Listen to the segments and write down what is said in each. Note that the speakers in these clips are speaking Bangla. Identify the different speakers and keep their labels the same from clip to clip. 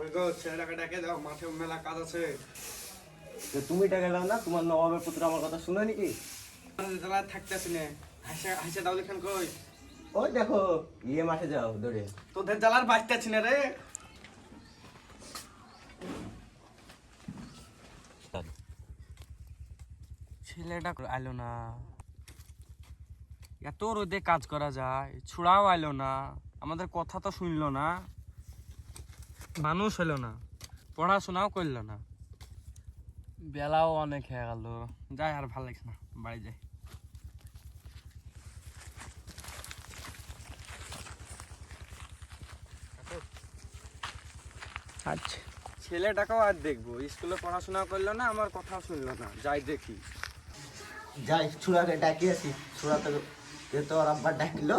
Speaker 1: ওই গো ছেলেটাকে ডেকে দাও, মাঠে মেলা কাজ আছে।
Speaker 2: তুমি টাকা দাও না, তোমার নবাবের পুত্র আমার কথা শুনে নাকি?
Speaker 1: জেলায় থাকতেছি না, হাসে হাসে দাও দেখেন কই।
Speaker 2: ওই দেখো মাঠে যাও দৌড়ে।
Speaker 1: তোদের জেলার বাঁচতেছি না রে। ছেলেটা আইলো না, এত রোদে কাজ করা যায়, ছুড়াও আইলো না, আমাদের কথা তো শুনলো না, মানুষ হলো না, পড়াশোনাও করলো না, বেলাও অনেক হয়ে গেল। যাই, আর ভালো লাগছে না, বাড়ি যাই। আচ্ছা, ছেলেটাকেও আর দেখবো, স্কুলে পড়াশোনা করলো না, আমার কথাও শুনলো না, যাই দেখি।
Speaker 2: যাই ছুড়াকে ডাকিয়েছি, ছুড়া তো ওর আব্বা ডাকলো।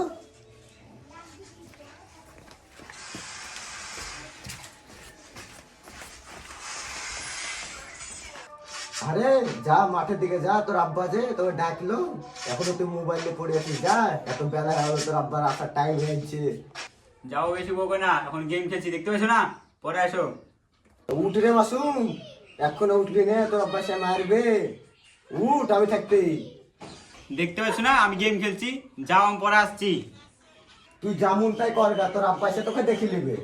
Speaker 2: আরে যা মাঠের দিকে যা, তোর আব্বা যে তোকে ডাকলো, এখনো তুই মোবাইলে পড়ে আছিস। যা, এত বেলা হলো, তোর আব্বার আসার টাইম হয়েছে।
Speaker 3: যাও, বেশি বকো না, এখন গেম খেলছি, দেখতে পাচ্ছ না? পরে আসো।
Speaker 2: উঠ রে মাসুম, এখনো উঠবি না, তোর আব্বা সে মারবে। উঠ, আমি থাকতে।
Speaker 3: দেখতে পাচ্ছ না আমি গেম খেলছি? যাও, আমি পরে আসছি।
Speaker 2: তুই যেমন তাই কর গা, তোর আব্বা সে তোকে দেখে নিবে।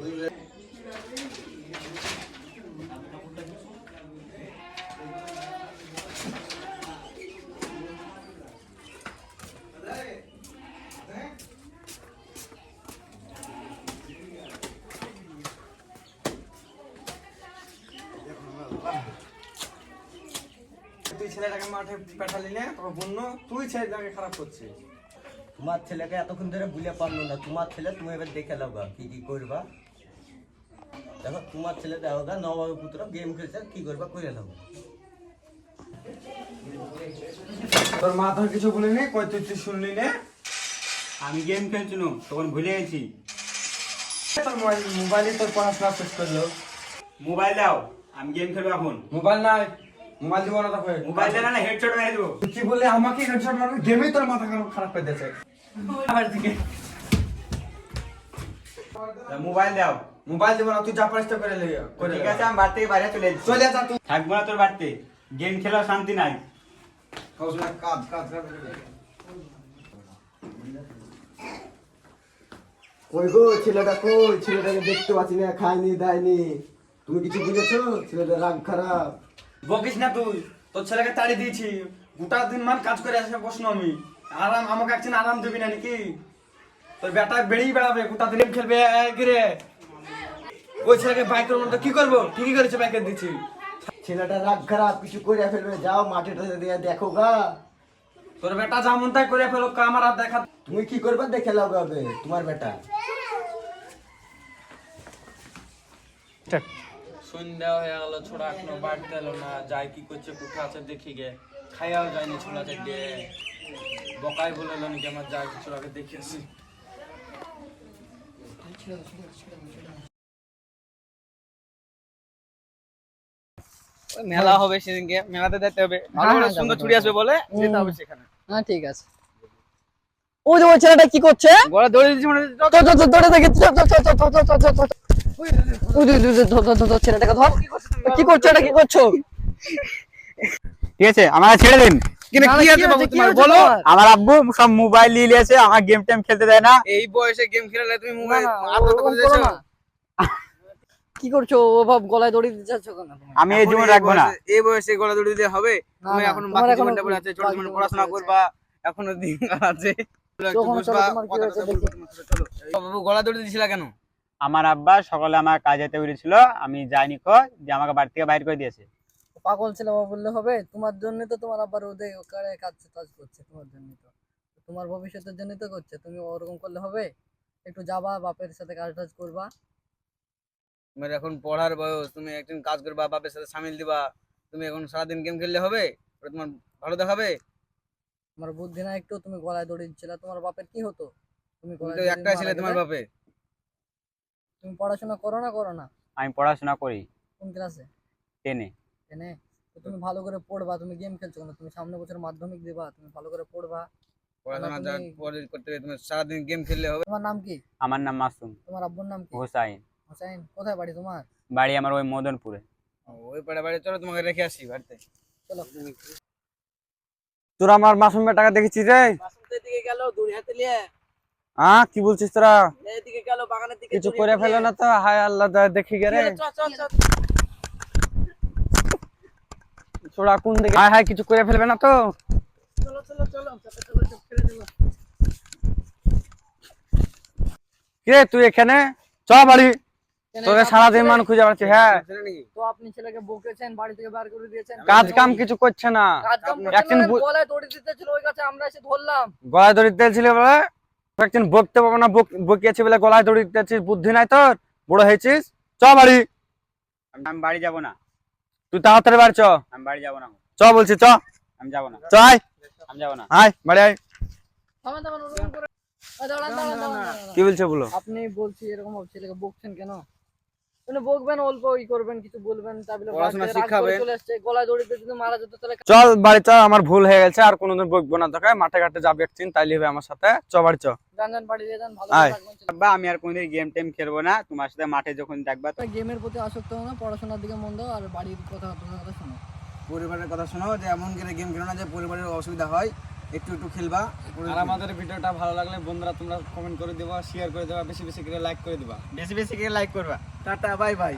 Speaker 1: তুই ছেলেটাকে মাঠে পাঠালি না, তোর বোন তুই ছেলেটাকে খারাপ করছিস।
Speaker 2: তোমার ছেলেকে এতক্ষণ ধরে ভুলে পারলো না, তোমার ছেলে তুমি এবার দেখে লাও গা কি কি করবা। দেখো তোমার ছেলে দেখো গা, নবাবের পুত্র গেম খেলছে, কি করবা করে লাও।
Speaker 1: তোর মা তোর কিছু বলিনি, কই তুই শুনলি না?
Speaker 3: আমি গেম খেলছি না, তখন ভুলে গেছি।
Speaker 1: তোর মোবাইলে তোর পড়াশোনা শেষ করলো।
Speaker 3: মোবাইল দাও, আমি গেম খেলবো এখন।
Speaker 1: মোবাইল নাই, মোবাইল দিব না তোকে।
Speaker 3: মোবাইল দেনা না, হেডশট মেরে দেবো।
Speaker 1: তুই কি বললি আমাকে হেডশট মারবি? গেমেই তোর মাথা খারাপ করে দিয়েছে।
Speaker 3: মোবাইল দাও।
Speaker 1: মোবাইল দিব না, তুই যা পারিস তা করে লে।
Speaker 3: ঠিক আছে, আমি বাড়ি থেকে বাইরে চলে যাচ্ছি।
Speaker 1: চলে যা তুই।
Speaker 3: থাকবো না তোর বাড়িতে, গেম খেলার শান্তি নাই।
Speaker 1: কাজ কাজ কাজ।
Speaker 2: কই গো ছেলেটা, কই ছেলেটাকে দেখতে পাচ্ছি না, খায়নি দেয়নি। তুমি কিছু বুঝেছো? ছেলেটা রাগ খারাপ।
Speaker 1: বকিস না তুই, তোর ছেলেকে তাড়ি দিয়েছি, গোটা দিন মান কাজ করে আসে বসনো আমি। আরাম আমাকে একদিন আরাম দিবি না নাকি? তোর বেটা বেড়েই বেড়াবে, গোটা দিন খেলবে গিরে। ওই ছেলেকে বাইকের মধ্যে কি করবো? ঠিকই করেছে, বাইকের দিচ্ছি।
Speaker 2: ছেলেটা রাগ খারাপ, কিছু করে ফেলবে। যাও মাঠে টাঠে দিয়ে দেখো গা।
Speaker 1: তোর বেটা যেমন তাই করে ফেলো, আমার আর দেখা।
Speaker 2: তুমি কি করবে দেখে লাও গাবে তোমার বেটা।
Speaker 1: সন্ধ্যা হয়ে গেল, ছোড়া এখনো বাড়তে এলো না, যাই কি করছে, কোথা আছে দেখি গে। খাইয়াও যায়নি ছোড়া থেকে, বকাই বলে এলো নাকি আমার, যাই ছোড়াকে দেখে আসি। মেলা হবে সেদিনকে, মেলাতে যেতে হবে, ভালো ভালো সুন্দর চুড়ি আসবে বলে যেতে হবে সেখানে।
Speaker 4: হ্যাঁ ঠিক আছে। ওই যে ওই ছেলেটা কি করছে?
Speaker 1: গলা দড়ি দিচ্ছি মানে
Speaker 4: দৌড়ে দেখি। ছেলেটাকে ধর। কি করছো, এটা কি করছো?
Speaker 3: ঠিক আছে, আমার ছেড়ে দিন।
Speaker 1: কি আছে বাবু তোমার বলো?
Speaker 3: আমার আব্বু সব মোবাইল নিয়ে নিয়েছে, আমার গেম টেম খেলতে দেয় না।
Speaker 1: এই বয়সে গেম খেলালে তুমি
Speaker 4: না,
Speaker 1: মোবাইল
Speaker 4: না,
Speaker 1: আত্মহত্যা
Speaker 4: ওরকম
Speaker 1: করতে
Speaker 4: করো
Speaker 1: যাচ্ছো?
Speaker 4: না। কি করছো? ও ভাব গলায় দড়ি দিতে চাচ্ছ কেন তুমি?
Speaker 3: আমি এই জীবন রাখবো না।
Speaker 1: এই বয়সে গলা দড়ি দিলে হবে?
Speaker 4: না,
Speaker 1: তুমি
Speaker 4: না,
Speaker 1: এখন
Speaker 4: তোমার
Speaker 1: বাকি
Speaker 4: এখনো
Speaker 1: জীবনটা পড়ে আছে, ছোট
Speaker 4: বাকি
Speaker 1: জীবনে
Speaker 4: জীবনটা
Speaker 1: পড়াশোনা
Speaker 4: পড়ে
Speaker 1: করবা, এখনো দিন আছে। একটু
Speaker 4: চলো,
Speaker 1: বুঝবা,
Speaker 4: তোমার কি হয়েছে
Speaker 1: কথাটা
Speaker 4: দেখি।
Speaker 1: চলো। বাবু গলা দড়ি দিছিলা কেন?
Speaker 3: আমার আব্বা সকালে আমার কাজ যেতে বেরিয়েছিল, আমি যাইনি যে আমাকে বাড়ি থেকে বাইর করে দিয়েছে।
Speaker 4: পাগল ছেলে বাবা বললে হবে? তোমার জন্য তো তোমার আব্বার ওদের ওখানে কাজ টাজ করছে, তোমার জন্য তো। তোমার ভবিষ্যতের জন্য তো করছে, তুমি ওরকম করলে হবে? একটু যাবা, বাপের সাথে কাজ টাজ করবা।
Speaker 1: তোমার এখন পড়ার বয়স, তুমি একদিন কাজ করবা, বাপের সাথে সামিল দিবা। তুমি এখন সারাদিন গেম খেললে হবে? ওটা তোমার ভালো দেখাবে?
Speaker 4: তোমার বুদ্ধি না একটু? তুমি গলায় দড়ি দিচ্ছিলে, তোমার বাপের কি হতো? তুমি
Speaker 1: তুমি
Speaker 4: গলায়
Speaker 1: তো
Speaker 4: দড়ি
Speaker 1: একটাই
Speaker 4: মারা
Speaker 1: ছেলে তোমার
Speaker 4: গেলে।
Speaker 1: বাপে।
Speaker 4: তুমি পড়াশোনা করো না, করো না?
Speaker 3: আমি পড়াশোনা করি
Speaker 4: কোন ক্লাসে?
Speaker 3: 10-এ।
Speaker 4: এনে তো তুমি ভালো করে পড়বা। তুমি গেম খেলছো কেন? তুমি সামনে বছর মাধ্যমিক দিবা, তুমি ভালো করে পড়বা।
Speaker 1: পড়াশোনা
Speaker 4: তুমি-
Speaker 1: যা করতে হবে, তুমি সারাদিন গেম খেললে হবে?
Speaker 4: তোমার নাম কি?
Speaker 3: আমার নাম মাসুম
Speaker 4: তোমার আব্বুর নাম কি?
Speaker 3: হোসাইন।
Speaker 4: হোসাইন। কোথায় বাড়ি তোমার?
Speaker 3: বাড়ি আমার ওই মদনপুরে।
Speaker 1: ওই পাড়ে বাড়ি, চলো তোমাকে রেখে আসি বাড়িতে।
Speaker 4: চলো।
Speaker 1: তোরা আমার মাসুমের টাকা দেখেছিস রে?
Speaker 4: বাসন্তের দিকে গেল দূর হাতে নিয়ে,
Speaker 1: হ্যাঁ কি বলছিস তোরা?
Speaker 4: এইদিকে গেল বাগানের দিকে,
Speaker 1: কিছু করে ফেলে না তো? হায় আল্লাহ, দেখি গে রে ছোড়া কোন দিকে। হায় হায়, কিছু করে ফেলবে না তো?
Speaker 4: চলো চলো চলো চলো চলো সব ছেড়ে দেবো।
Speaker 1: কে তুই এখানে? চ বাড়ি, তোকে সারাদিন মান খুঁজে বেড়াচ্ছি। হ্যাঁ
Speaker 4: তো আপনি ছেলেকে বকেছেন, বাড়ি থেকে বার করে দিয়েছেন,
Speaker 1: কাজ কাম কিছু করছে না।
Speaker 4: কাজ কাম
Speaker 1: একদিন
Speaker 4: গলায় দড়ি দিতে ছিল, ওই কাছে আমরা এসে ধরলাম।
Speaker 1: গলায় দড়ি দিতেছিল বলে একদিন বকতে পারবো না, বকিয়েছি বলে গলায় দড়ি দিতেছিস? বুদ্ধি নাই তোর? বড় হয়েছিস? চ বাড়ি।
Speaker 3: আমি বাড়ি যাব না,
Speaker 1: তুই তাড়াতাড়ি বাড়ি চ।
Speaker 3: আমি বাড়ি যাব না,
Speaker 1: চ বলছি, চ।
Speaker 3: আমি যাব না,
Speaker 1: চ আয়,
Speaker 3: আমি যাব না।
Speaker 1: আয় বাড়ি আয়।
Speaker 4: থামেন থামেন, ওরকম করে দাঁড়ান দাঁড়ান দাঁড়ান।
Speaker 1: কি বলছে বলো?
Speaker 4: আপনি বলছি এরকম ভাবে ছেলেকে বকছেন কেন? মানে বকবেন, অল্প ই করবেন, কিছু বলবেন, তারপরে
Speaker 1: পড়াশোনা
Speaker 4: বাড়িতে রাগ করে
Speaker 1: শিখাবেন।
Speaker 4: চলে আসছে, গলায় দড়ি দিয়ে যদি মারা যেত তাহলে।
Speaker 1: চল বাড়ি চ, আমার ভুল হয়ে গেছে, আর কোনোদিন বকবো না তোকে। মাঠে ঘাটে যাবে একদিন, তাইলে হবে আমার সাথে। চ বাড়ি চ।
Speaker 4: যান যান, বাড়ি দিয়ে যান, ভালো
Speaker 1: আয়।
Speaker 4: করে থাকবেন।
Speaker 3: আব্বা আমি আর কোনদিন গেম টেম খেলবো না, তোমার সাথে মাঠে যখন দেখবা।
Speaker 4: গেমের প্রতি আসক্ত হও না, পড়াশোনার দিকে মন দাও, আর বাড়ির কথা শোনো।
Speaker 5: পরিবারের কথা শোনো, যে এমন করে গেম খেলো না যে পরিবারের অসুবিধা হয়, একটু একটু খেলবা।
Speaker 1: আর আমাদের ভিডিওটা ভালো লাগলে বন্ধুরা তোমরা কমেন্ট করে দিবা, শেয়ার করে দেবা, বেশি বেশি করে লাইক করে দিবা।
Speaker 3: বেশি বেশি করে লাইক করবা।
Speaker 5: Tata, bye bye.